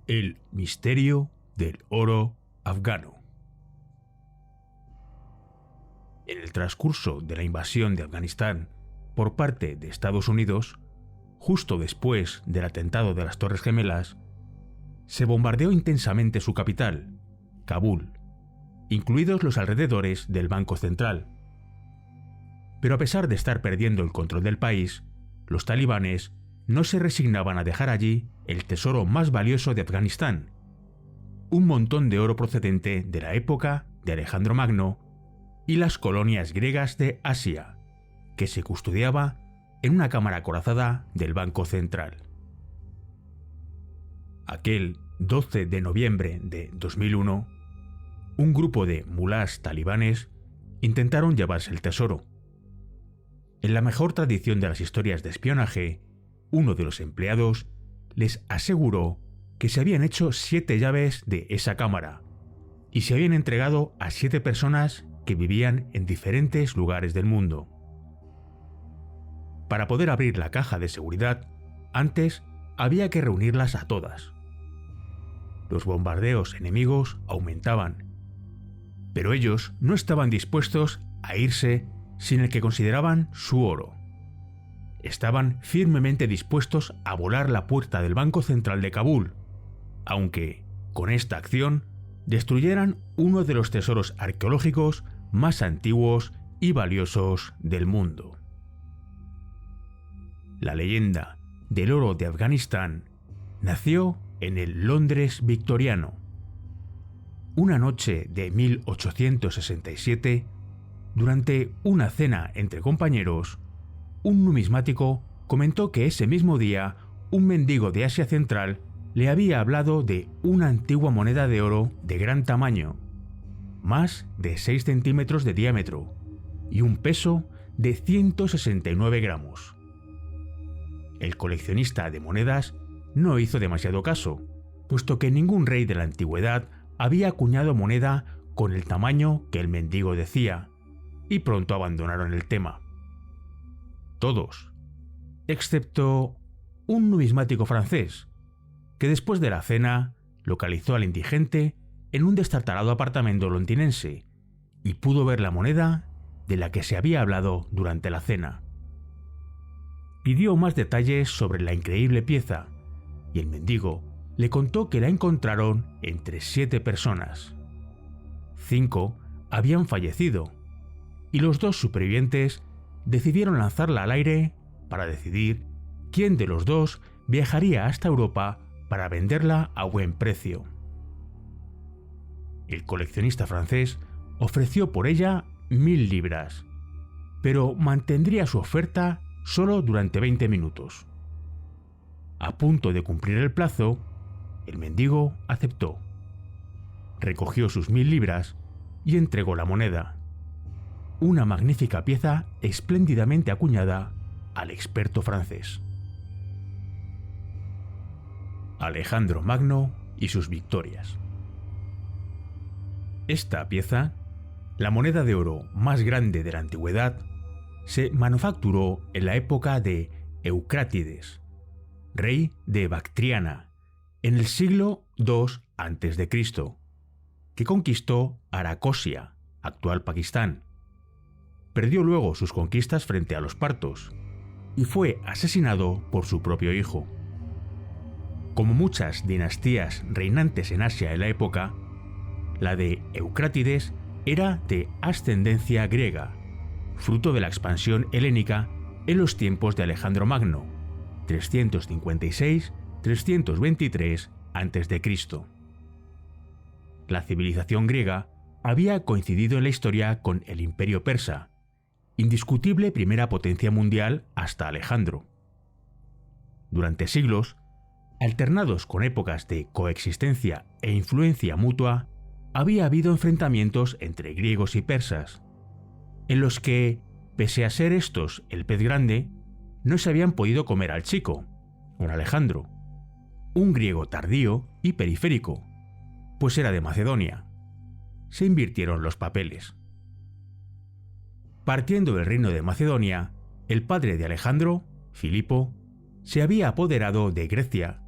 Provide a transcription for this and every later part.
El misterio del oro afgano. En el transcurso de la invasión de Afganistán por parte de Estados Unidos, justo después del atentado de las Torres Gemelas, se bombardeó intensamente su capital, Kabul, incluidos los alrededores del Banco Central. Pero a pesar de estar perdiendo el control del país, los talibanes no se resignaban a dejar allí el tesoro más valioso de Afganistán, un montón de oro procedente de la época de Alejandro Magno y las colonias griegas de Asia, que se custodiaba en una cámara acorazada del Banco Central. Aquel 12 de noviembre de 2001, un grupo de mulás talibanes intentaron llevarse el tesoro. En la mejor tradición de las historias de espionaje, uno de los empleados les aseguró que se habían hecho 7 llaves de esa cámara y se habían entregado a 7 personas que vivían en diferentes lugares del mundo. Para poder abrir la caja de seguridad, antes había que reunirlas a todas. Los bombardeos enemigos aumentaban, pero ellos no estaban dispuestos a irse sin el que consideraban su oro. Estaban firmemente dispuestos a volar la puerta del Banco Central de Kabul, aunque, con esta acción, destruyeran uno de los tesoros arqueológicos más antiguos y valiosos del mundo. La leyenda del oro de Afganistán nació en el Londres victoriano. Una noche de 1867, durante una cena entre compañeros, un numismático comentó que ese mismo día un mendigo de Asia Central le había hablado de una antigua moneda de oro de gran tamaño, más de 6 centímetros de diámetro y un peso de 169 gramos. El coleccionista de monedas no hizo demasiado caso, puesto que ningún rey de la antigüedad había acuñado moneda con el tamaño que el mendigo decía, y pronto abandonaron el tema. Todos, excepto un numismático francés, que después de la cena localizó al indigente en un destartalado apartamento londinense y pudo ver la moneda de la que se había hablado durante la cena. Pidió más detalles sobre la increíble pieza y el mendigo le contó que la encontraron entre 7 personas. 5 habían fallecido y los 2 supervivientes decidieron lanzarla al aire para decidir quién de los 2 viajaría hasta Europa para venderla a buen precio. El coleccionista francés ofreció por ella 1000 libras, pero mantendría su oferta solo durante 20 minutos. A punto de cumplir el plazo, el mendigo aceptó. Recogió sus 1000 libras y entregó la moneda, una magnífica pieza espléndidamente acuñada, al experto francés. Alejandro Magno y sus victorias. Esta pieza, la moneda de oro más grande de la antigüedad, se manufacturó en la época de Eucrátides, rey de Bactriana, en el siglo II a.C., que conquistó Aracosia, actual Pakistán. Perdió luego sus conquistas frente a los partos y fue asesinado por su propio hijo. Como muchas dinastías reinantes en Asia en la época, la de Eucrátides era de ascendencia griega, fruto de la expansión helénica en los tiempos de Alejandro Magno, 356-323 a.C. La civilización griega había coincidido en la historia con el Imperio persa, indiscutible primera potencia mundial hasta Alejandro. Durante siglos, alternados con épocas de coexistencia e influencia mutua, había habido enfrentamientos entre griegos y persas, en los que, pese a ser estos el pez grande, no se habían podido comer al chico, con Alejandro, un griego tardío y periférico, pues era de Macedonia. Se invirtieron los papeles. Partiendo del reino de Macedonia, el padre de Alejandro, Filipo, se había apoderado de Grecia,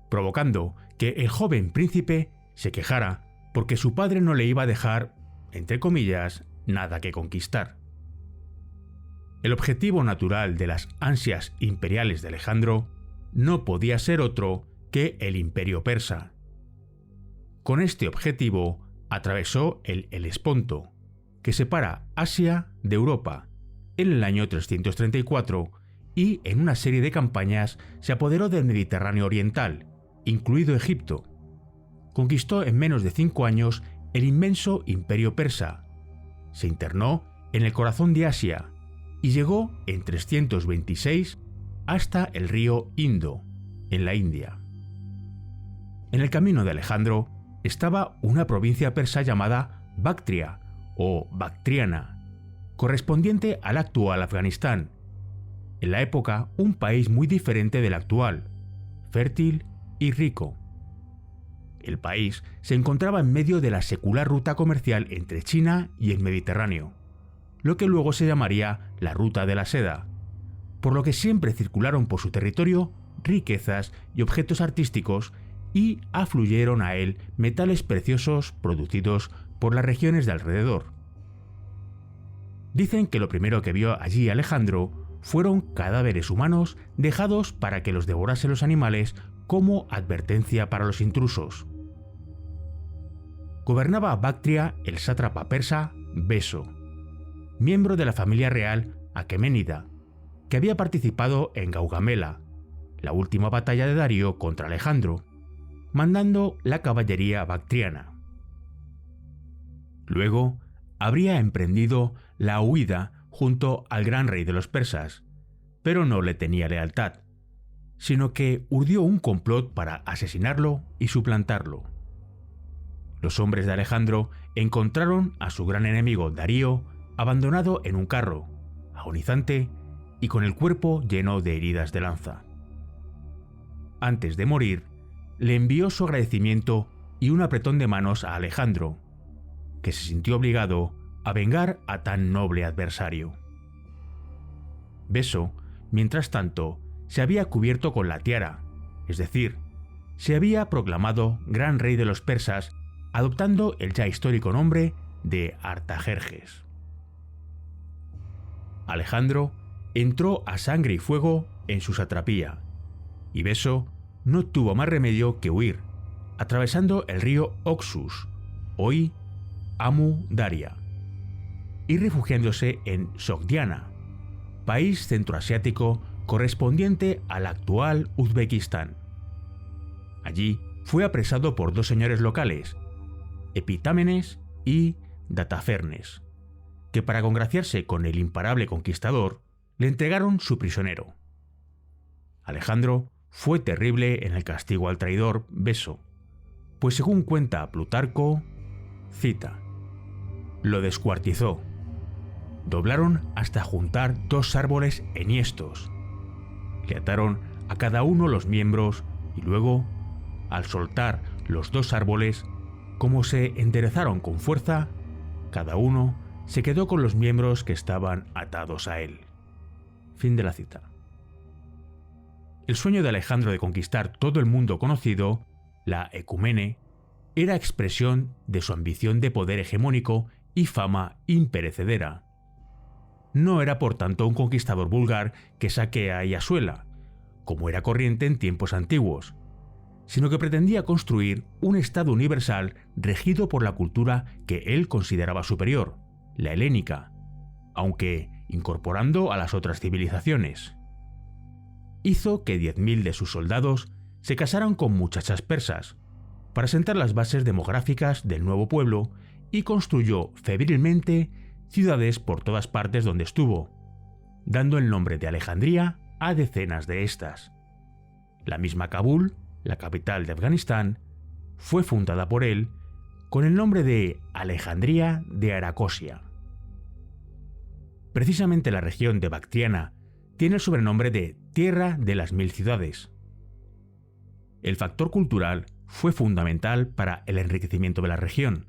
provocando que el joven príncipe se quejara porque su padre no le iba a dejar, entre comillas, nada que conquistar. El objetivo natural de las ansias imperiales de Alejandro no podía ser otro que el imperio persa. Con este objetivo atravesó el Helesponto, que separa Asia de Europa, en el año 334, y en una serie de campañas se apoderó del Mediterráneo oriental, incluido Egipto. Conquistó en menos de 5 años el inmenso imperio persa, se internó en el corazón de Asia y llegó en 326 hasta el río Indo, en la India. En el camino de Alejandro estaba una provincia persa llamada Bactria o Bactriana, correspondiente al actual Afganistán, en la época un país muy diferente del actual, fértil y rico. El país se encontraba en medio de la secular ruta comercial entre China y el Mediterráneo, lo que luego se llamaría la Ruta de la Seda, por lo que siempre circularon por su territorio riquezas y objetos artísticos y afluyeron a él metales preciosos producidos por las regiones de alrededor. Dicen que lo primero que vio allí Alejandro fueron cadáveres humanos dejados para que los devorasen los animales como advertencia para los intrusos. Gobernaba Bactria el sátrapa persa Beso, miembro de la familia real aqueménida, que había participado en Gaugamela, la última batalla de Darío contra Alejandro, mandando la caballería bactriana. Luego habría emprendido la huida junto al gran rey de los persas, pero no le tenía lealtad, sino que urdió un complot para asesinarlo y suplantarlo. Los hombres de Alejandro encontraron a su gran enemigo Darío abandonado en un carro, agonizante y con el cuerpo lleno de heridas de lanza. Antes de morir, le envió su agradecimiento y un apretón de manos a Alejandro, que se sintió obligado a vengar a tan noble adversario. Beso, mientras tanto, se había cubierto con la tiara, es decir, se había proclamado gran rey de los persas, adoptando el ya histórico nombre de Artajerjes. Alejandro entró a sangre y fuego en su satrapía, y Beso no tuvo más remedio que huir, atravesando el río Oxus, hoy Amu Daria, y refugiándose en Sogdiana, país centroasiático correspondiente al actual Uzbekistán. Allí fue apresado por 2 señores locales, Epitámenes y Datafernes, que para congraciarse con el imparable conquistador le entregaron su prisionero. Alejandro fue terrible en el castigo al traidor Beso, pues según cuenta Plutarco, cita, lo descuartizó. Doblaron hasta juntar 2 árboles enhiestos. Le ataron a cada uno los miembros y luego, al soltar los 2 árboles, como se enderezaron con fuerza, cada uno se quedó con los miembros que estaban atados a él. Fin de la cita. El sueño de Alejandro de conquistar todo el mundo conocido, la ecumene, era expresión de su ambición de poder hegemónico y fama imperecedera. No era por tanto un conquistador vulgar que saquea y asuela, como era corriente en tiempos antiguos, sino que pretendía construir un Estado universal regido por la cultura que él consideraba superior, la helénica, aunque incorporando a las otras civilizaciones. Hizo que 10.000 de sus soldados se casaran con muchachas persas, para sentar las bases demográficas del nuevo pueblo, y construyó febrilmente ciudades por todas partes donde estuvo, dando el nombre de Alejandría a decenas de estas. La misma Kabul, la capital de Afganistán, fue fundada por él con el nombre de Alejandría de Aracosia. Precisamente la región de Bactriana tiene el sobrenombre de Tierra de las 1000 ciudades. El factor cultural fue fundamental para el enriquecimiento de la región,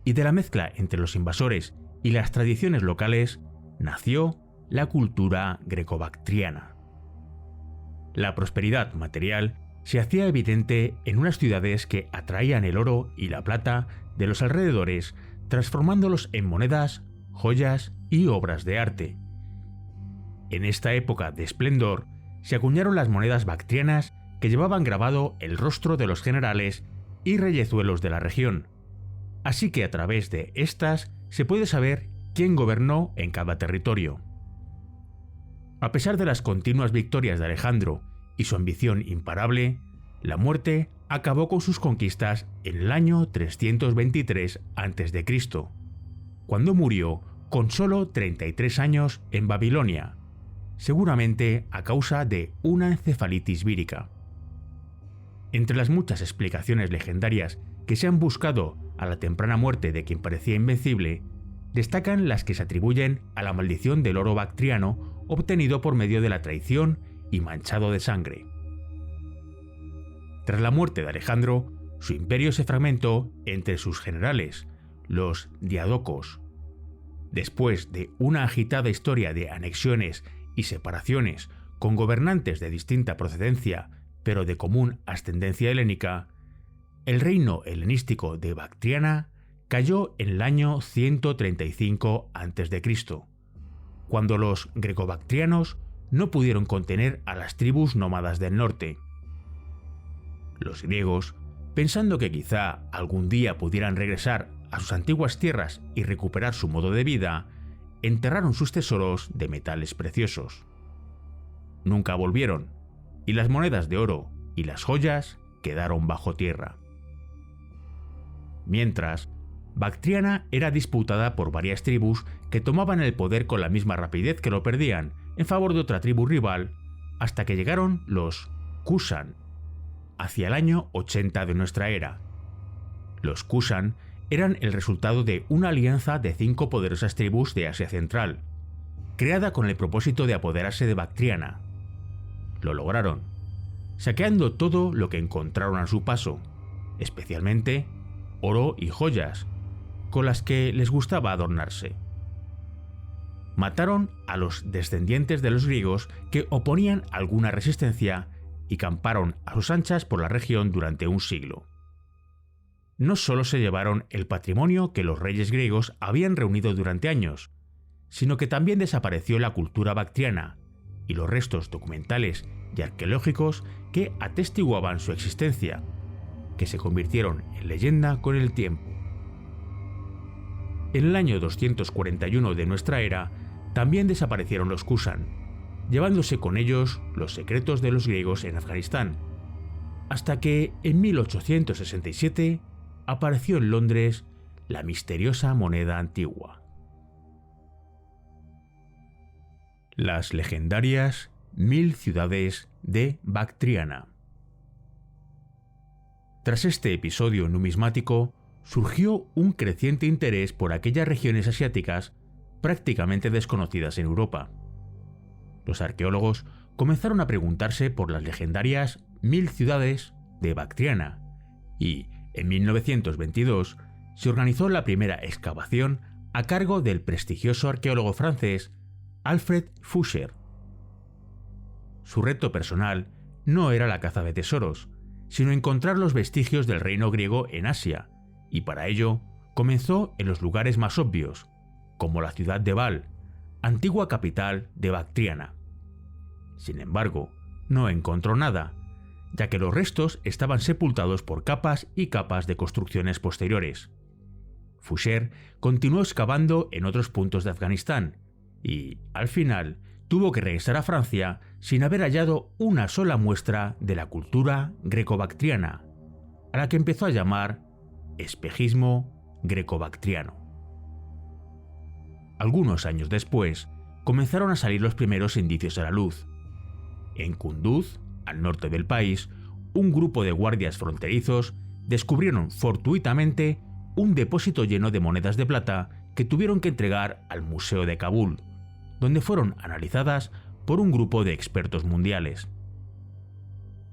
y de la mezcla entre los invasores y las tradiciones locales nació la cultura greco-bactriana. La prosperidad material se hacía evidente en unas ciudades que atraían el oro y la plata de los alrededores, transformándolos en monedas, joyas y obras de arte. En esta época de esplendor, se acuñaron las monedas bactrianas que llevaban grabado el rostro de los generales y reyezuelos de la región. Así que a través de estas se puede saber quién gobernó en cada territorio. A pesar de las continuas victorias de Alejandro y su ambición imparable, la muerte acabó con sus conquistas en el año 323 a.C., cuando murió con solo 33 años en Babilonia, seguramente a causa de una encefalitis vírica. Entre las muchas explicaciones legendarias que se han buscado a la temprana muerte de quien parecía invencible, destacan las que se atribuyen a la maldición del oro bactriano obtenido por medio de la traición y manchado de sangre. Tras la muerte de Alejandro, su imperio se fragmentó entre sus generales, los diadocos. Después de una agitada historia de anexiones y separaciones con gobernantes de distinta procedencia, pero de común ascendencia helénica, el reino helenístico de Bactriana cayó en el año 135 a.C., cuando los grecobactrianos no pudieron contener a las tribus nómadas del norte. Los griegos, pensando que quizá algún día pudieran regresar a sus antiguas tierras y recuperar su modo de vida, enterraron sus tesoros de metales preciosos. Nunca volvieron, y las monedas de oro y las joyas quedaron bajo tierra. Mientras, Bactriana era disputada por varias tribus que tomaban el poder con la misma rapidez que lo perdían en favor de otra tribu rival, hasta que llegaron los Kusan, hacia el año 80 de nuestra era. Los Kusan eran el resultado de una alianza de 5 poderosas tribus de Asia Central, creada con el propósito de apoderarse de Bactriana. Lo lograron, saqueando todo lo que encontraron a su paso, especialmente oro y joyas, con las que les gustaba adornarse. Mataron a los descendientes de los griegos que oponían alguna resistencia y camparon a sus anchas por la región durante un siglo. No solo se llevaron el patrimonio que los reyes griegos habían reunido durante años, sino que también desapareció la cultura bactriana y los restos documentales y arqueológicos que atestiguaban su existencia, que se convirtieron en leyenda con el tiempo. En el año 241 de nuestra era, también desaparecieron los Kusan, llevándose con ellos los secretos de los griegos en Afganistán, hasta que en 1867 apareció en Londres la misteriosa moneda antigua. Las legendarias 1000 ciudades de Bactriana. Tras este episodio numismático, surgió un creciente interés por aquellas regiones asiáticas prácticamente desconocidas en Europa. Los arqueólogos comenzaron a preguntarse por las legendarias 1000 ciudades de Bactriana y, en 1922, se organizó la primera excavación a cargo del prestigioso arqueólogo francés Alfred Foucher. Su reto personal no era la caza de tesoros, sino encontrar los vestigios del reino griego en Asia, y para ello comenzó en los lugares más obvios, como la ciudad de Val, antigua capital de Bactriana. Sin embargo, no encontró nada, ya que los restos estaban sepultados por capas y capas de construcciones posteriores. Foucher continuó excavando en otros puntos de Afganistán y, al final, tuvo que regresar a Francia sin haber hallado una sola muestra de la cultura greco-bactriana, a la que empezó a llamar espejismo greco-bactriano. Algunos años después, comenzaron a salir los primeros indicios a la luz. En Kunduz, al norte del país, un grupo de guardias fronterizos descubrieron fortuitamente un depósito lleno de monedas de plata que tuvieron que entregar al Museo de Kabul, donde fueron analizadas por un grupo de expertos mundiales.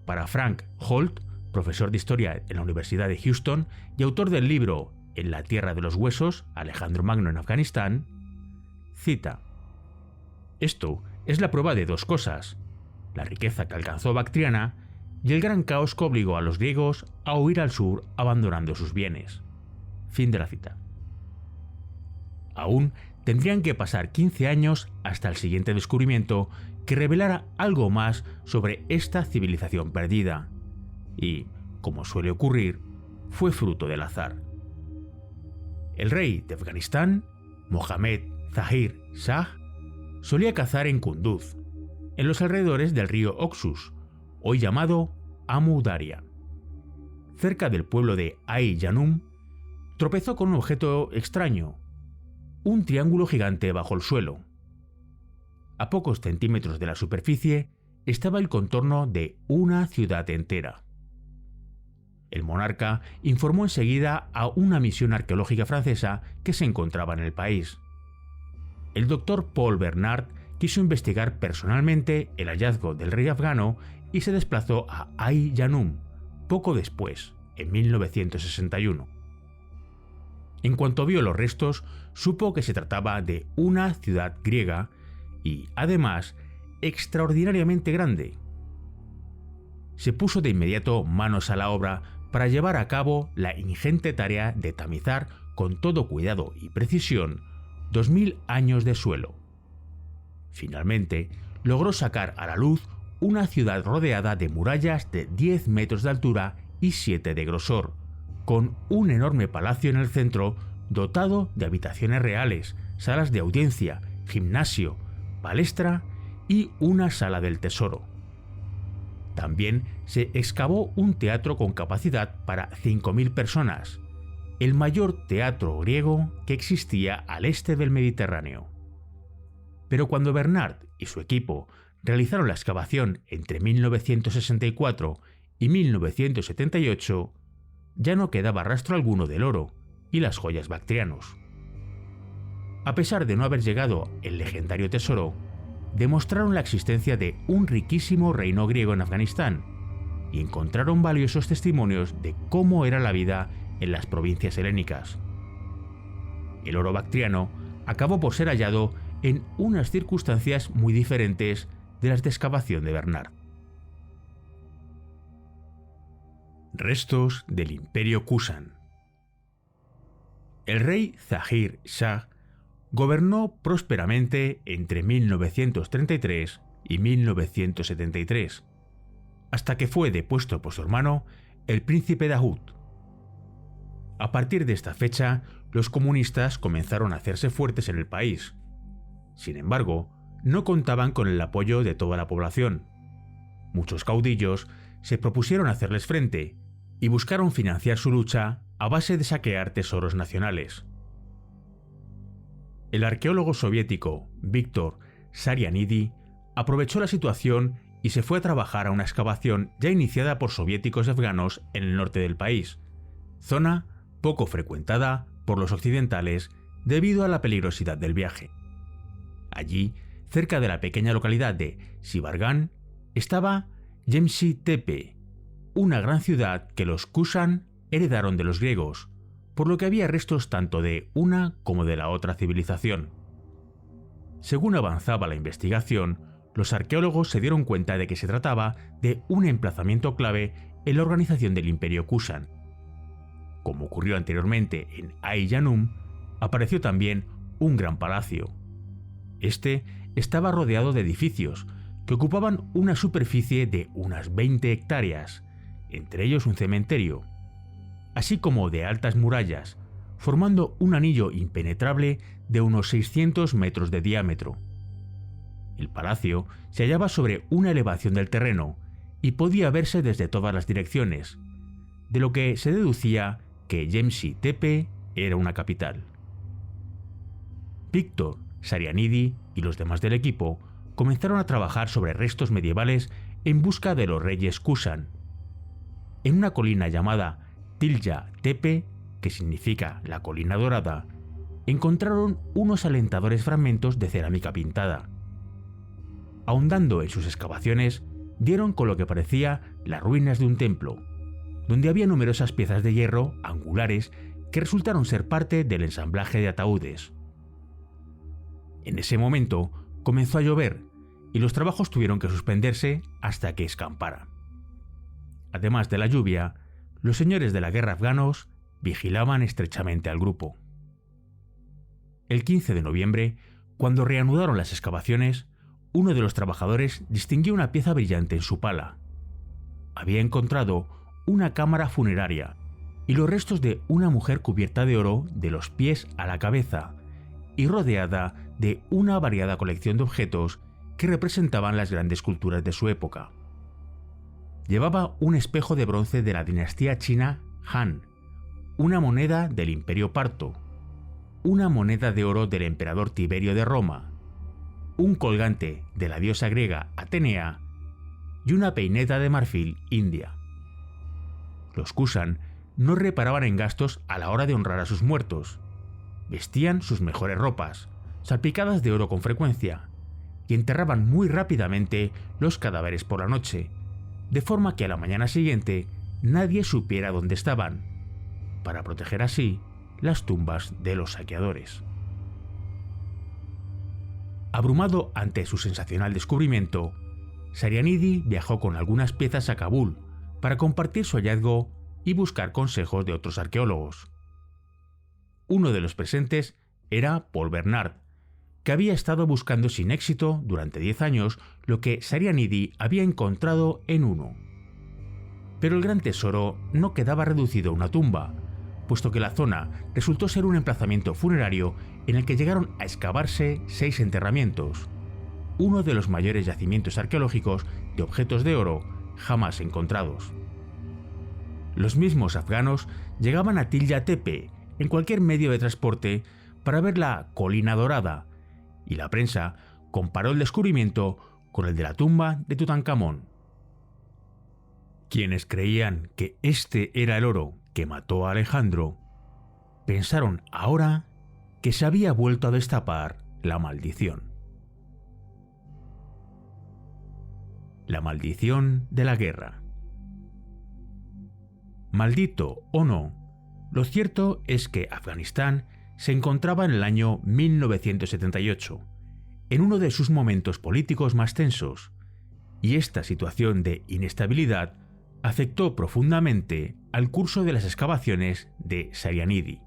Para Frank Holt, profesor de historia en la Universidad de Houston y autor del libro En la tierra de los huesos, Alejandro Magno en Afganistán, cita: «Esto es la prueba de dos cosas: la riqueza que alcanzó Bactriana y el gran caos que obligó a los griegos a huir al sur abandonando sus bienes. Fin de la cita. Aún tendrían que pasar 15 años hasta el siguiente descubrimiento que revelara algo más sobre esta civilización perdida. Y, como suele ocurrir, fue fruto del azar. El rey de Afganistán, Mohammad Zahir Shah, solía cazar en Kunduz, en los alrededores del río Oxus, hoy llamado Amu Daria. Cerca del pueblo de Ai-Janum, tropezó con un objeto extraño, un triángulo gigante bajo el suelo. A pocos centímetros de la superficie estaba el contorno de una ciudad entera. El monarca informó enseguida a una misión arqueológica francesa que se encontraba en el país. El doctor Paul Bernard quiso investigar personalmente el hallazgo del rey afgano y se desplazó a Ai-Janum poco después, en 1961. En cuanto vio los restos, supo que se trataba de una ciudad griega y, además, extraordinariamente grande. Se puso de inmediato manos a la obra para llevar a cabo la ingente tarea de tamizar con todo cuidado y precisión 2000 años de suelo. Finalmente, logró sacar a la luz una ciudad rodeada de murallas de 10 metros de altura y 7 de grosor, con un enorme palacio en el centro dotado de habitaciones reales, salas de audiencia, gimnasio, palestra y una sala del tesoro. También se excavó un teatro con capacidad para 5.000 personas, el mayor teatro griego que existía al este del Mediterráneo. Pero cuando Bernard y su equipo realizaron la excavación entre 1964 y 1978, ya no quedaba rastro alguno del oro y las joyas bactrianos. A pesar de no haber llegado el legendario tesoro, demostraron la existencia de un riquísimo reino griego en Afganistán y encontraron valiosos testimonios de cómo era la vida en las provincias helénicas. El oro bactriano acabó por ser hallado en unas circunstancias muy diferentes de las de excavación de Bernard. Restos del Imperio Kusan. El rey Zahir Shah gobernó prósperamente entre 1933 y 1973, hasta que fue depuesto por su hermano, el príncipe Daud. A partir de esta fecha, los comunistas comenzaron a hacerse fuertes en el país. Sin embargo, no contaban con el apoyo de toda la población. Muchos caudillos se propusieron hacerles frente y buscaron financiar su lucha a base de saquear tesoros nacionales. El arqueólogo soviético Viktor Sarianidi aprovechó la situación y se fue a trabajar a una excavación ya iniciada por soviéticos y afganos en el norte del país, zona poco frecuentada por los occidentales debido a la peligrosidad del viaje. Allí, cerca de la pequeña localidad de Sibargan, estaba Yemsi Tepe, una gran ciudad que los Kusan heredaron de los griegos, por lo que había restos tanto de una como de la otra civilización. Según avanzaba la investigación, los arqueólogos se dieron cuenta de que se trataba de un emplazamiento clave en la organización del Imperio Kusan. Como ocurrió anteriormente en Ai-Janum, apareció también un gran palacio. Este estaba rodeado de edificios que ocupaban una superficie de unas 20 hectáreas, entre ellos un cementerio, así como de altas murallas, formando un anillo impenetrable de unos 600 metros de diámetro. El palacio se hallaba sobre una elevación del terreno y podía verse desde todas las direcciones, de lo que se deducía que Yemsi Tepe era una capital. Viktor Sarianidi y los demás del equipo comenzaron a trabajar sobre restos medievales en busca de los reyes Kusan. En una colina llamada Tilja Tepe, que significa la colina dorada, encontraron unos alentadores fragmentos de cerámica pintada. Ahondando en sus excavaciones, dieron con lo que parecía las ruinas de un templo, donde había numerosas piezas de hierro angulares que resultaron ser parte del ensamblaje de ataúdes. En ese momento comenzó a llover y los trabajos tuvieron que suspenderse hasta que escampara. además de la lluvia, los señores de la guerra afganos vigilaban estrechamente al grupo. El 15 de noviembre, cuando reanudaron las excavaciones, uno de los trabajadores distinguió una pieza brillante en su pala. Había encontrado una cámara funeraria y los restos de una mujer cubierta de oro de los pies a la cabeza y rodeada de una variada colección de objetos que representaban las grandes culturas de su época. Llevaba un espejo de bronce de la dinastía china Han, una moneda del Imperio Parto, una moneda de oro del emperador Tiberio de Roma, un colgante de la diosa griega Atenea y una peineta de marfil india. Los Kusan no reparaban en gastos a la hora de honrar a sus muertos. Vestían sus mejores ropas, salpicadas de oro con frecuencia, y enterraban muy rápidamente los cadáveres por la noche, de forma que a la mañana siguiente nadie supiera dónde estaban, para proteger así las tumbas de los saqueadores. Abrumado ante su sensacional descubrimiento, Sarianidi viajó con algunas piezas a Kabul para compartir su hallazgo y buscar consejos de otros arqueólogos. Uno de los presentes era Paul Bernard, que había estado buscando sin éxito durante 10 años lo que Sarianidi había encontrado en uno. Pero el gran tesoro no quedaba reducido a una tumba, puesto que la zona resultó ser un emplazamiento funerario en el que llegaron a excavarse 6 enterramientos, uno de los mayores yacimientos arqueológicos de objetos de oro jamás encontrados. Los mismos afganos llegaban a Tilla Tepe en cualquier medio de transporte para ver la colina dorada, y la prensa comparó el descubrimiento con el de la tumba de Tutankamón. Quienes creían que este era el oro que mató a Alejandro, pensaron ahora que se había vuelto a destapar la maldición. La maldición de la guerra. Maldito o no, lo cierto es que Afganistán se encontraba en el año 1978, en uno de sus momentos políticos más tensos, y esta situación de inestabilidad afectó profundamente al curso de las excavaciones de Sarianidi.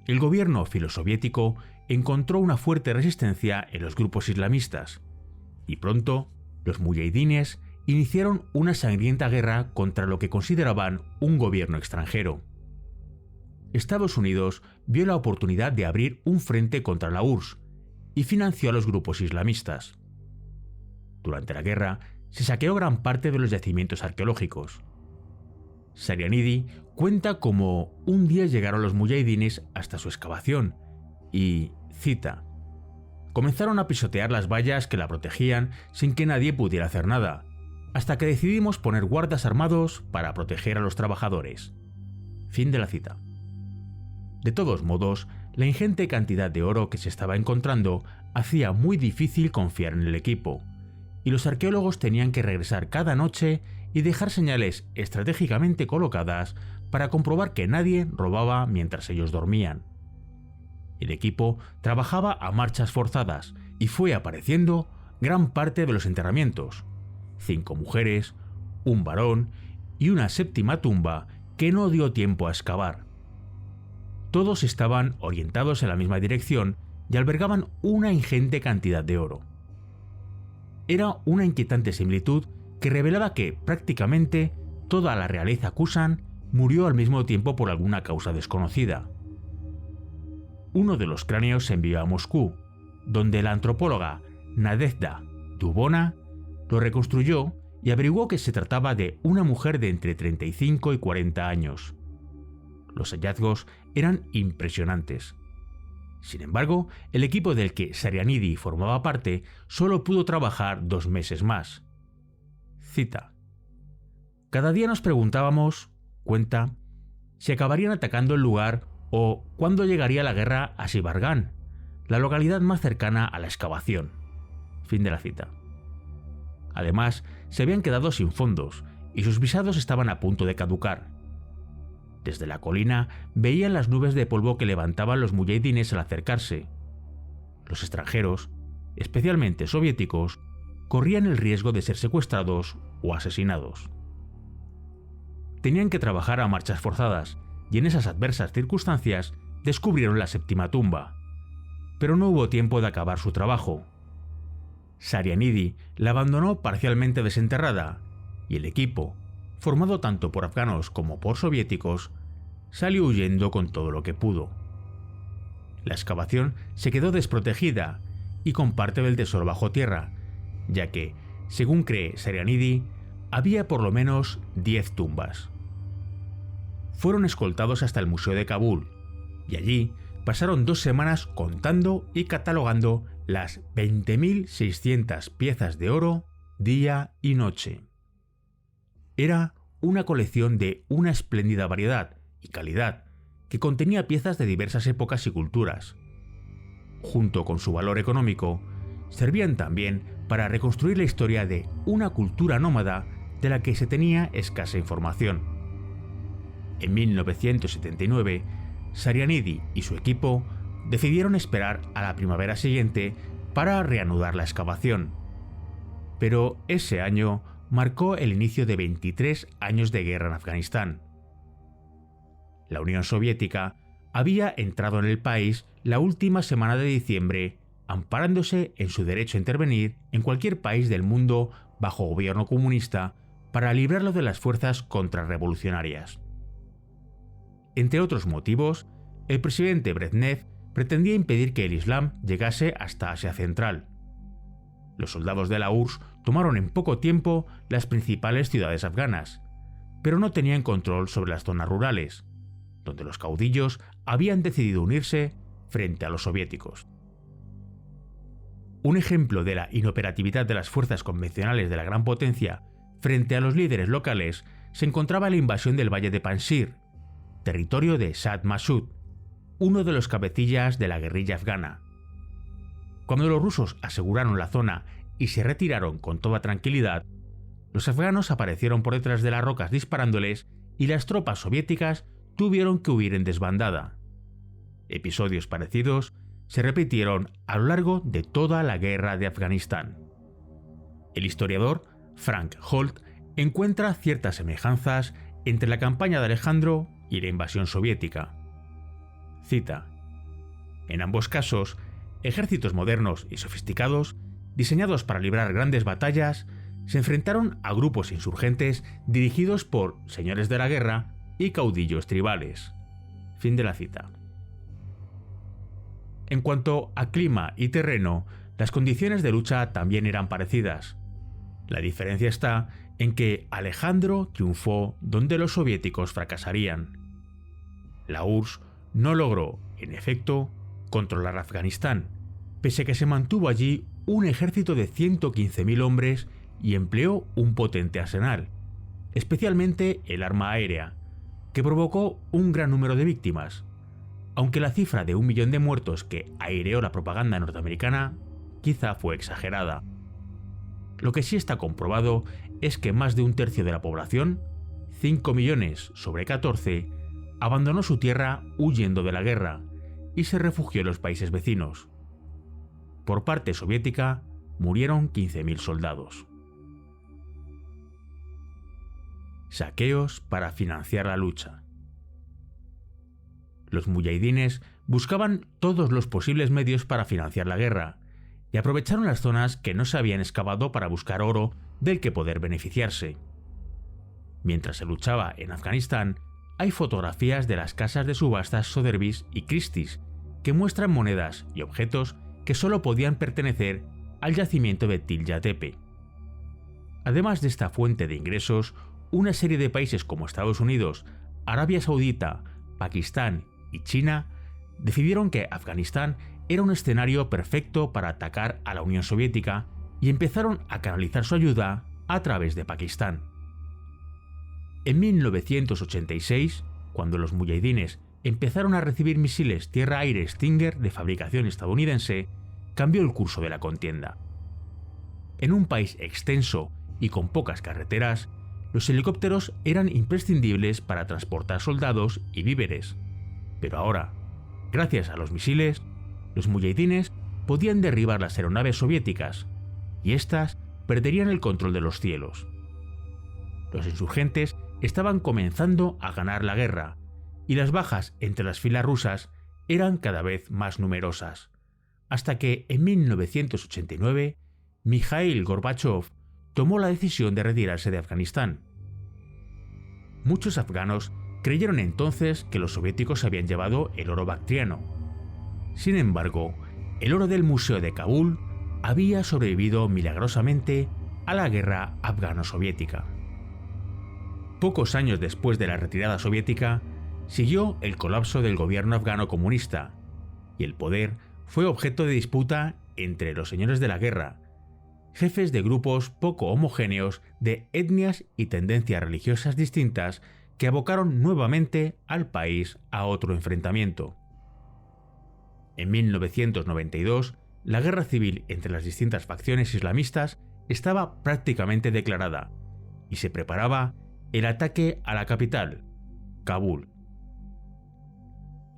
El gobierno filosoviético encontró una fuerte resistencia en los grupos islamistas, y pronto los mujahidines iniciaron una sangrienta guerra contra lo que consideraban un gobierno extranjero. Estados Unidos vio la oportunidad de abrir un frente contra la URSS y financió a los grupos islamistas. Durante la guerra se saqueó gran parte de los yacimientos arqueológicos. Sarianidi cuenta cómo un día llegaron los mujahidines hasta su excavación y, cita, comenzaron a pisotear las vallas que la protegían sin que nadie pudiera hacer nada, hasta que decidimos poner guardas armados para proteger a los trabajadores. Fin de la cita. De todos modos, la ingente cantidad de oro que se estaba encontrando hacía muy difícil confiar en el equipo, y los arqueólogos tenían que regresar cada noche y dejar señales estratégicamente colocadas para comprobar que nadie robaba mientras ellos dormían. El equipo trabajaba a marchas forzadas y fue apareciendo gran parte de los enterramientos: 5 mujeres, un varón y una séptima tumba que no dio tiempo a excavar. Todos estaban orientados en la misma dirección y albergaban una ingente cantidad de oro. Era una inquietante similitud que revelaba que prácticamente toda la realeza Kusan murió al mismo tiempo por alguna causa desconocida. Uno de los cráneos se envió a Moscú, donde la antropóloga Nadezhda Dubona lo reconstruyó y averiguó que se trataba de una mujer de entre 35 y 40 años. Los hallazgos eran impresionantes. Sin embargo, el equipo del que Sarianidi formaba parte solo pudo trabajar 2 meses más. Cita: cada día nos preguntábamos, cuenta, si acabarían atacando el lugar o cuándo llegaría la guerra a Sibargán, la localidad más cercana a la excavación. Fin de la cita. Además, se habían quedado sin fondos y sus visados estaban a punto de caducar. Desde la colina veían las nubes de polvo que levantaban los mujahidines al acercarse. Los extranjeros, especialmente soviéticos, corrían el riesgo de ser secuestrados o asesinados. tenían que trabajar a marchas forzadas y en esas adversas circunstancias descubrieron la séptima tumba. Pero no hubo tiempo de acabar su trabajo. Sarianidi la abandonó parcialmente desenterrada y el equipo, formado tanto por afganos como por soviéticos, salió huyendo con todo lo que pudo. La excavación se quedó desprotegida y con parte del tesoro bajo tierra, ya que, según cree Sarianidi, había por lo menos 10 tumbas. Fueron escoltados hasta el Museo de Kabul y allí pasaron 2 semanas contando y catalogando las 20.600 piezas de oro día y noche. Era una colección de una espléndida variedad y calidad que contenía piezas de diversas épocas y culturas. Junto con su valor económico, servían también para reconstruir la historia de una cultura nómada de la que se tenía escasa información. En 1979, Sarianidi y su equipo decidieron esperar a la primavera siguiente para reanudar la excavación. Pero ese año marcó el inicio de 23 años de guerra en Afganistán. La Unión Soviética había entrado en el país la última semana de diciembre, amparándose en su derecho a intervenir en cualquier país del mundo bajo gobierno comunista para librarlo de las fuerzas contrarrevolucionarias. Entre otros motivos, el presidente Brezhnev pretendía impedir que el Islam llegase hasta Asia Central. Los soldados de la URSS tomaron en poco tiempo las principales ciudades afganas, pero no tenían control sobre las zonas rurales, donde los caudillos habían decidido unirse frente a los soviéticos. Un ejemplo de la inoperatividad de las fuerzas convencionales de la gran potencia frente a los líderes locales se encontraba en la invasión del valle de Panjshir, territorio de Saad Massoud, uno de los cabecillas de la guerrilla afgana. Cuando los rusos aseguraron la zona y se retiraron con toda tranquilidad, los afganos aparecieron por detrás de las rocas disparándoles y las tropas soviéticas tuvieron que huir en desbandada. Episodios parecidos se repitieron a lo largo de toda la guerra de Afganistán. El historiador Frank Holt encuentra ciertas semejanzas entre la campaña de Alejandro y la invasión soviética. Cita: en ambos casos, ejércitos modernos y sofisticados, diseñados para librar grandes batallas, se enfrentaron a grupos insurgentes dirigidos por señores de la guerra y caudillos tribales. Fin de la cita. En cuanto a clima y terreno, las condiciones de lucha también eran parecidas. La diferencia está en que Alejandro triunfó donde los soviéticos fracasarían. La URSS no logró, en efecto, controlar Afganistán, pese a que se mantuvo allí un ejército de 115.000 hombres y empleó un potente arsenal, especialmente el arma aérea, que provocó un gran número de víctimas, aunque la cifra de 1 millón de muertos que aireó la propaganda norteamericana quizá fue exagerada. Lo que sí está comprobado es que más de un tercio de la población, 5 millones sobre 14, abandonó su tierra huyendo de la guerra y se refugió en los países vecinos. Por parte soviética, murieron 15.000 soldados. Saqueos para financiar la lucha. Los muyahidines buscaban todos los posibles medios para financiar la guerra y aprovecharon las zonas que no se habían excavado para buscar oro del que poder beneficiarse. Mientras se luchaba en Afganistán, hay fotografías de las casas de subastas Sotheby's y Christie's que muestran monedas y objetos que solo podían pertenecer al yacimiento de Tilya Tepe. Además de esta fuente de ingresos, una serie de países como Estados Unidos, Arabia Saudita, Pakistán y China decidieron que Afganistán era un escenario perfecto para atacar a la Unión Soviética y empezaron a canalizar su ayuda a través de Pakistán. En 1986, cuando los muyahidines empezaron a recibir misiles tierra-aire Stinger de fabricación estadounidense, cambió el curso de la contienda. En un país extenso y con pocas carreteras, los helicópteros eran imprescindibles para transportar soldados y víveres. Pero ahora, gracias a los misiles, los muyahidines podían derribar las aeronaves soviéticas y éstas perderían el control de los cielos. Los insurgentes estaban comenzando a ganar la guerra, y las bajas entre las filas rusas eran cada vez más numerosas, hasta que en 1989 Mikhail Gorbachov tomó la decisión de retirarse de Afganistán. Muchos afganos creyeron entonces que los soviéticos se habían llevado el oro bactriano. Sin embargo, el oro del Museo de Kabul había sobrevivido milagrosamente a la guerra afgano-soviética. Pocos años después de la retirada soviética, siguió el colapso del gobierno afgano comunista, y el poder fue objeto de disputa entre los señores de la guerra, jefes de grupos poco homogéneos de etnias y tendencias religiosas distintas que abocaron nuevamente al país a otro enfrentamiento. En 1992, la guerra civil entre las distintas facciones islamistas estaba prácticamente declarada y se preparaba el ataque a la capital, Kabul.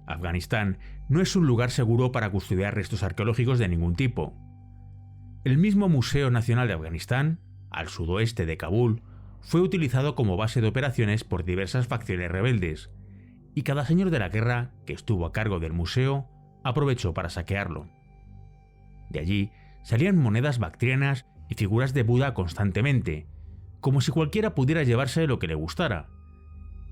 Afganistán no es un lugar seguro para custodiar restos arqueológicos de ningún tipo. El mismo Museo Nacional de Afganistán, al sudoeste de Kabul, fue utilizado como base de operaciones por diversas facciones rebeldes, y cada señor de la guerra que estuvo a cargo del museo aprovechó para saquearlo. De allí salían monedas bactrianas y figuras de Buda constantemente, como si cualquiera pudiera llevarse lo que le gustara,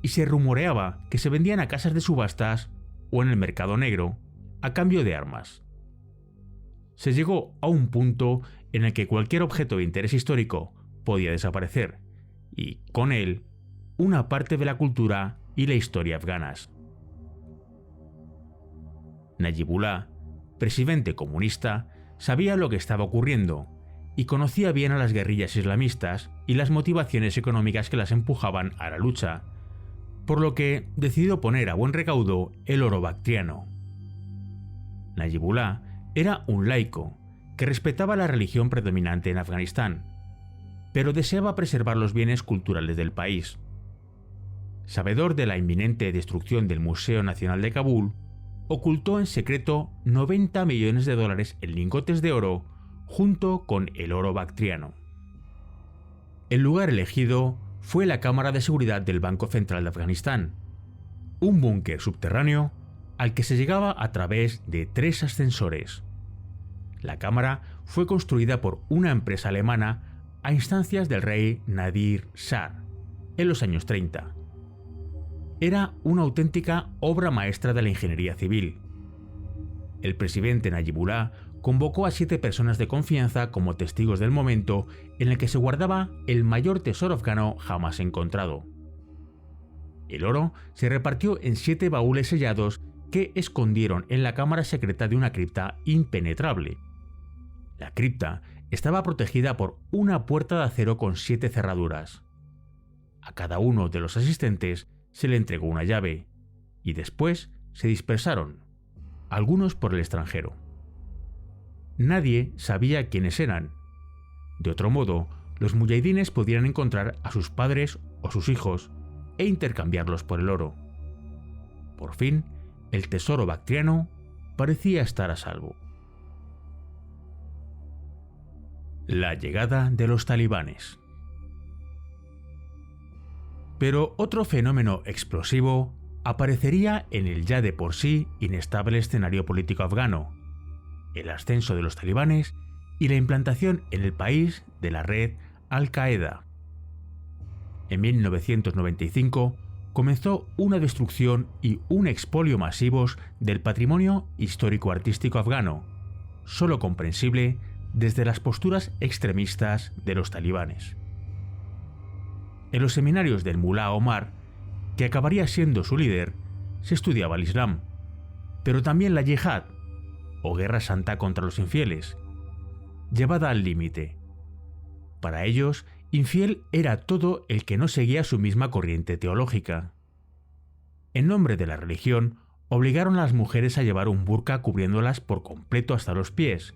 y se rumoreaba que se vendían a casas de subastas o en el mercado negro a cambio de armas. Se llegó a un punto en el que cualquier objeto de interés histórico podía desaparecer, y con él una parte de la cultura y la historia afganas. Najibullah, presidente comunista, sabía lo que estaba ocurriendo y conocía bien a las guerrillas islamistas y las motivaciones económicas que las empujaban a la lucha, por lo que decidió poner a buen recaudo el oro bactriano. Najibullah era un laico que respetaba la religión predominante en Afganistán, pero deseaba preservar los bienes culturales del país. Sabedor de la inminente destrucción del Museo Nacional de Kabul, ocultó en secreto $90 millones en lingotes de oro junto con el oro bactriano. El lugar elegido fue la Cámara de Seguridad del Banco Central de Afganistán, un búnker subterráneo al que se llegaba a través de 3 ascensores. La cámara fue construida por una empresa alemana a instancias del rey Nadir Shah en los años 30. Era una auténtica obra maestra de la ingeniería civil. El presidente Najibullah convocó a 7 personas de confianza como testigos del momento en el que se guardaba el mayor tesoro afgano jamás encontrado. El oro se repartió en 7 baúles sellados que escondieron en la cámara secreta de una cripta impenetrable. La cripta estaba protegida por una puerta de acero con 7 cerraduras. A cada uno de los asistentes se le entregó una llave, y después se dispersaron, algunos por el extranjero. Nadie sabía quiénes eran. De otro modo, los muyahidines podían encontrar a sus padres o sus hijos e intercambiarlos por el oro. Por fin, el tesoro bactriano parecía estar a salvo. La llegada de los talibanes. Pero otro fenómeno explosivo aparecería en el ya de por sí inestable escenario político afgano: el ascenso de los talibanes y la implantación en el país de la red Al-Qaeda. En 1995 comenzó una destrucción y un expolio masivos del patrimonio histórico-artístico afgano, solo comprensible desde las posturas extremistas de los talibanes. En los seminarios del Mulá Omar, que acabaría siendo su líder, se estudiaba el Islam, pero también la yihad, o guerra santa contra los infieles, llevada al límite. Para ellos, infiel era todo el que no seguía su misma corriente teológica. En nombre de la religión, obligaron a las mujeres a llevar un burka cubriéndolas por completo hasta los pies,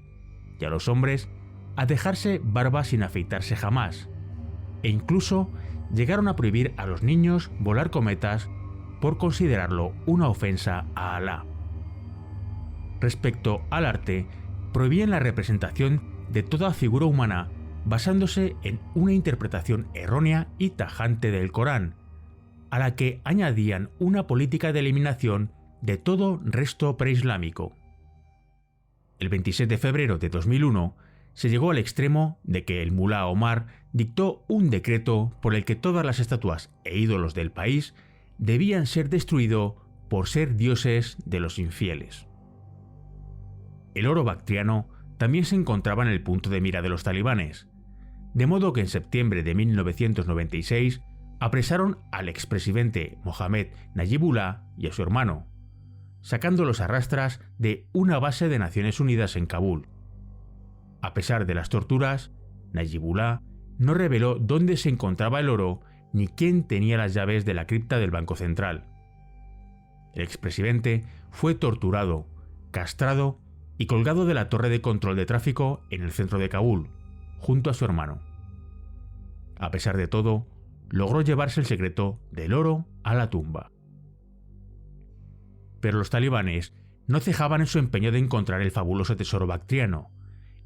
y a los hombres a dejarse barba sin afeitarse jamás, e incluso llegaron a prohibir a los niños volar cometas por considerarlo una ofensa a Alá. Respecto al arte, prohibían la representación de toda figura humana basándose en una interpretación errónea y tajante del Corán, a la que añadían una política de eliminación de todo resto preislámico. El 27 de febrero de 2001 se llegó al extremo de que el mulá Omar dictó un decreto por el que todas las estatuas e ídolos del país debían ser destruidos por ser dioses de los infieles. El oro bactriano también se encontraba en el punto de mira de los talibanes, de modo que en septiembre de 1996 apresaron al expresidente Mohamed Najibullah y a su hermano, sacándolos a rastras de una base de Naciones Unidas en Kabul. A pesar de las torturas, Najibullah no reveló dónde se encontraba el oro ni quién tenía las llaves de la cripta del Banco Central. El expresidente fue torturado, castrado y colgado de la torre de control de tráfico en el centro de Kabul, junto a su hermano. A pesar de todo, logró llevarse el secreto del oro a la tumba. Pero los talibanes no cejaban en su empeño de encontrar el fabuloso tesoro bactriano,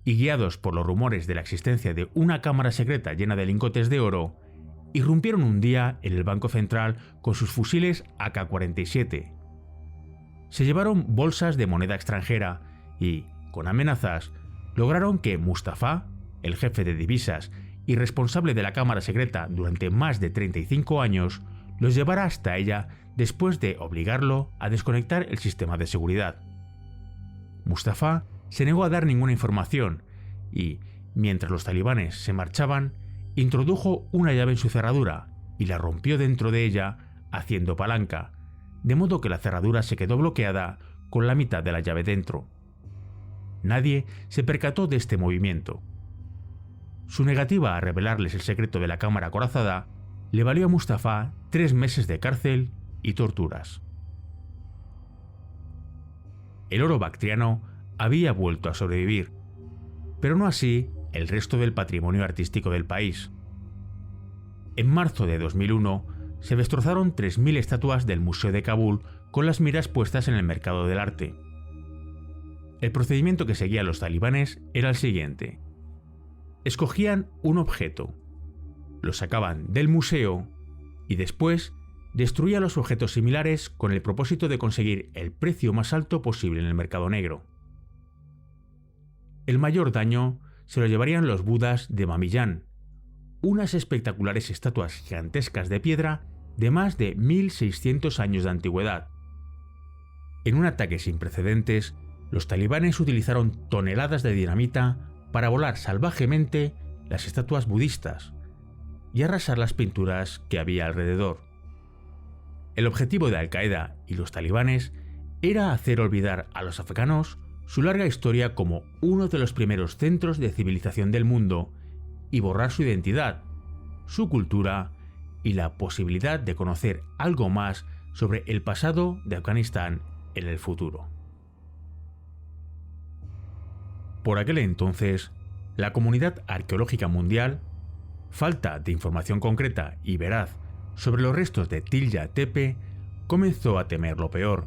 y guiados por los rumores de la existencia de una cámara secreta llena de lingotes de oro, irrumpieron un día en el Banco Central con sus fusiles AK-47. Se llevaron bolsas de moneda extranjera y, con amenazas, lograron que Mustafa, el jefe de divisas y responsable de la cámara secreta durante más de 35 años, los llevara hasta ella después de obligarlo a desconectar el sistema de seguridad. Mustafa se negó a dar ninguna información y, mientras los talibanes se marchaban, introdujo una llave en su cerradura y la rompió dentro de ella haciendo palanca, de modo que la cerradura se quedó bloqueada con la mitad de la llave dentro. Nadie se percató de este movimiento. Su negativa a revelarles el secreto de la cámara acorazada le valió a Mustafa 3 meses de cárcel y torturas. El oro bactriano había vuelto a sobrevivir, pero no así el resto del patrimonio artístico del país. En marzo de 2001 se destrozaron 3.000 estatuas del Museo de Kabul con las miras puestas en el mercado del arte. El procedimiento que seguían los talibanes era el siguiente. Escogían un objeto, lo sacaban del museo y después destruían los objetos similares con el propósito de conseguir el precio más alto posible en el mercado negro. El mayor daño se lo llevarían los budas de Bamiyan, unas espectaculares estatuas gigantescas de piedra de más de 1.600 años de antigüedad. En un ataque sin precedentes, los talibanes utilizaron toneladas de dinamita para volar salvajemente las estatuas budistas y arrasar las pinturas que había alrededor. El objetivo de Al-Qaeda y los talibanes era hacer olvidar a los afganos su larga historia como uno de los primeros centros de civilización del mundo y borrar su identidad, su cultura y la posibilidad de conocer algo más sobre el pasado de Afganistán en el futuro. Por aquel entonces, la comunidad arqueológica mundial, falta de información concreta y veraz sobre los restos de Tilya Tepe, comenzó a temer lo peor.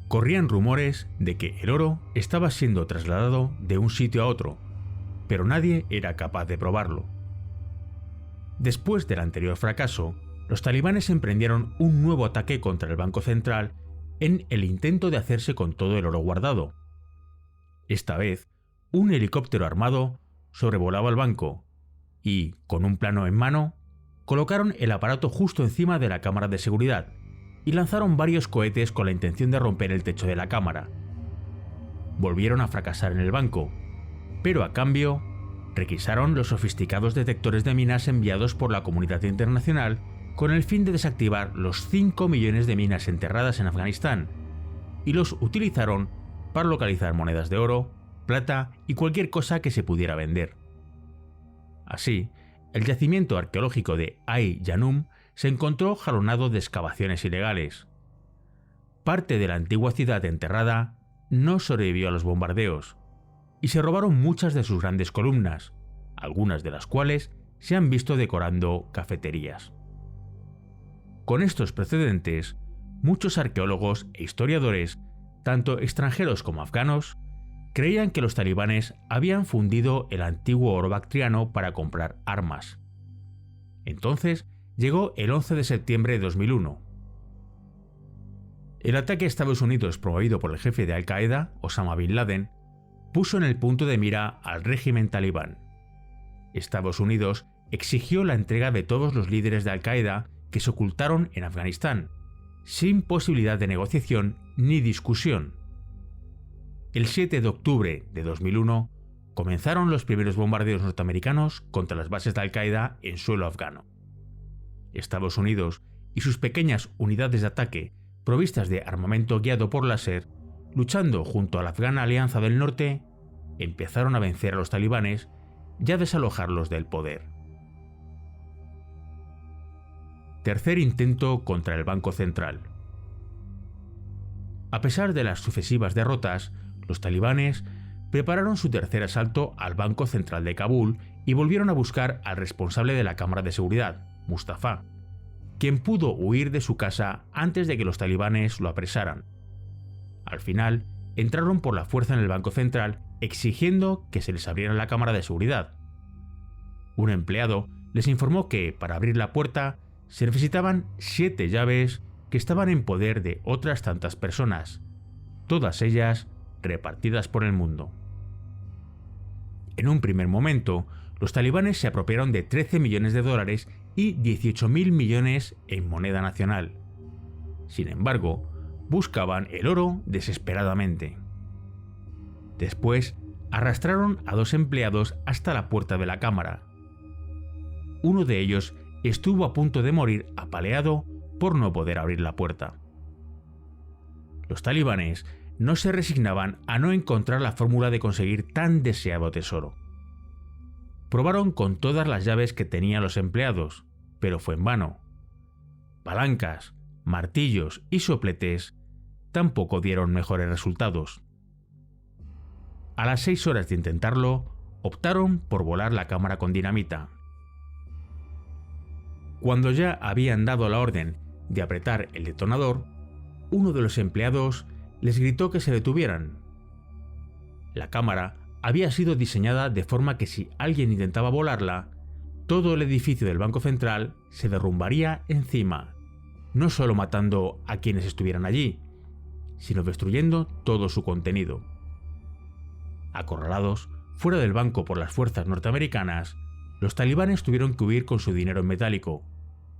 Corrían rumores de que el oro estaba siendo trasladado de un sitio a otro, pero nadie era capaz de probarlo. Después del anterior fracaso, los talibanes emprendieron un nuevo ataque contra el Banco Central en el intento de hacerse con todo el oro guardado. Esta vez, un helicóptero armado sobrevolaba el banco y, con un plano en mano, colocaron el aparato justo encima de la cámara de seguridad y lanzaron varios cohetes con la intención de romper el techo de la cámara. Volvieron a fracasar en el banco, pero a cambio requisaron los sofisticados detectores de minas enviados por la comunidad internacional con el fin de desactivar los 5 millones de minas enterradas en Afganistán, y los utilizaron para localizar monedas de oro, plata y cualquier cosa que se pudiera vender. Así, el yacimiento arqueológico de Ai-Janum se encontró jalonado de excavaciones ilegales. Parte de la antigua ciudad enterrada no sobrevivió a los bombardeos, y se robaron muchas de sus grandes columnas, algunas de las cuales se han visto decorando cafeterías. Con estos precedentes, muchos arqueólogos e historiadores, tanto extranjeros como afganos, creían que los talibanes habían fundido el antiguo oro bactriano para comprar armas. Entonces llegó el 11 de septiembre de 2001. El ataque a Estados Unidos promovido por el jefe de Al-Qaeda, Osama Bin Laden, puso en el punto de mira al régimen talibán. Estados Unidos exigió la entrega de todos los líderes de Al-Qaeda que se ocultaron en Afganistán, sin posibilidad de negociación ni discusión. El 7 de octubre de 2001 comenzaron los primeros bombardeos norteamericanos contra las bases de Al-Qaeda en suelo afgano. Estados Unidos y sus pequeñas unidades de ataque provistas de armamento guiado por láser, luchando junto a la afgana Alianza del Norte, empezaron a vencer a los talibanes y a desalojarlos del poder. Tercer intento contra el Banco Central. A pesar de las sucesivas derrotas, los talibanes prepararon su tercer asalto al Banco Central de Kabul y volvieron a buscar al responsable de la Cámara de Seguridad, Mustafa, quien pudo huir de su casa antes de que los talibanes lo apresaran. Al final, entraron por la fuerza en el Banco Central exigiendo que se les abriera la cámara de seguridad. Un empleado les informó que, para abrir la puerta, se necesitaban 7 llaves que estaban en poder de otras tantas personas, todas ellas repartidas por el mundo. En un primer momento, los talibanes se apropiaron de 13 millones de dólares y 18.000 millones en moneda nacional. Sin embargo, buscaban el oro desesperadamente. Después, arrastraron a 2 empleados hasta la puerta de la cámara. Uno de ellos estuvo a punto de morir apaleado por no poder abrir la puerta. Los talibanes no se resignaban a no encontrar la fórmula de conseguir tan deseado tesoro. Probaron con todas las llaves que tenían los empleados, pero fue en vano. Palancas, martillos y sopletes tampoco dieron mejores resultados. A las 6 horas de intentarlo, optaron por volar la cámara con dinamita. Cuando ya habían dado la orden de apretar el detonador, uno de los empleados les gritó que se detuvieran. La cámara había sido diseñada de forma que si alguien intentaba volarla, todo el edificio del Banco Central se derrumbaría encima, no solo matando a quienes estuvieran allí, sino destruyendo todo su contenido. Acorralados fuera del banco por las fuerzas norteamericanas, los talibanes tuvieron que huir con su dinero en metálico,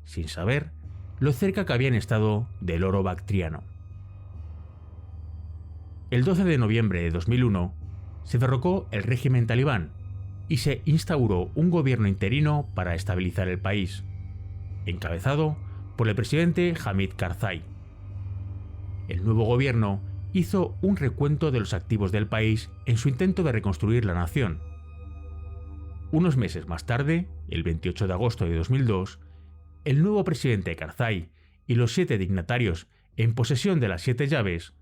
sin saber lo cerca que habían estado del oro bactriano. El 12 de noviembre de 2001 se derrocó el régimen talibán y se instauró un gobierno interino para estabilizar el país, encabezado por el presidente Hamid Karzai. El nuevo gobierno hizo un recuento de los activos del país en su intento de reconstruir la nación. Unos meses más tarde, el 28 de agosto de 2002, el nuevo presidente Karzai y los 7 dignatarios en posesión de las 7 llaves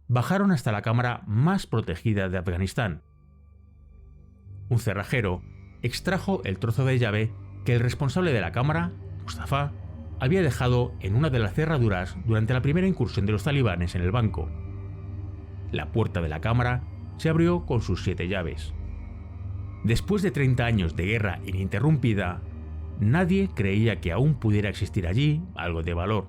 bajaron hasta la cámara más protegida de Afganistán. Un cerrajero extrajo el trozo de llave que el responsable de la cámara, Mustafa, había dejado en una de las cerraduras durante la primera incursión de los talibanes en el banco. La puerta de la cámara se abrió con sus 7 llaves. Después de 30 años de guerra ininterrumpida, nadie creía que aún pudiera existir allí algo de valor.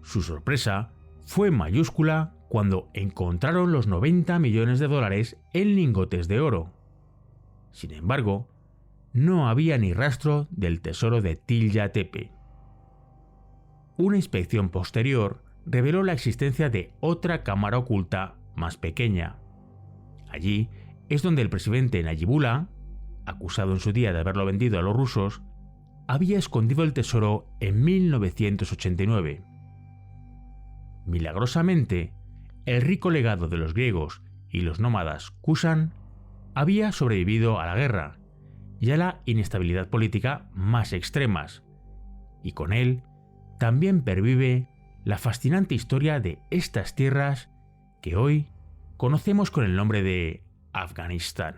Su sorpresa fue mayúscula cuando encontraron los 90 millones de dólares en lingotes de oro. Sin embargo, no había ni rastro del tesoro de Tilla Tepe. Una inspección posterior reveló la existencia de otra cámara oculta más pequeña. Allí es donde el presidente Nayibullah, acusado en su día de haberlo vendido a los rusos, había escondido el tesoro en 1989. Milagrosamente, el rico legado de los griegos y los nómadas Kusan había sobrevivido a la guerra y a la inestabilidad política más extremas, y con él también pervive la fascinante historia de estas tierras que hoy conocemos con el nombre de Afganistán.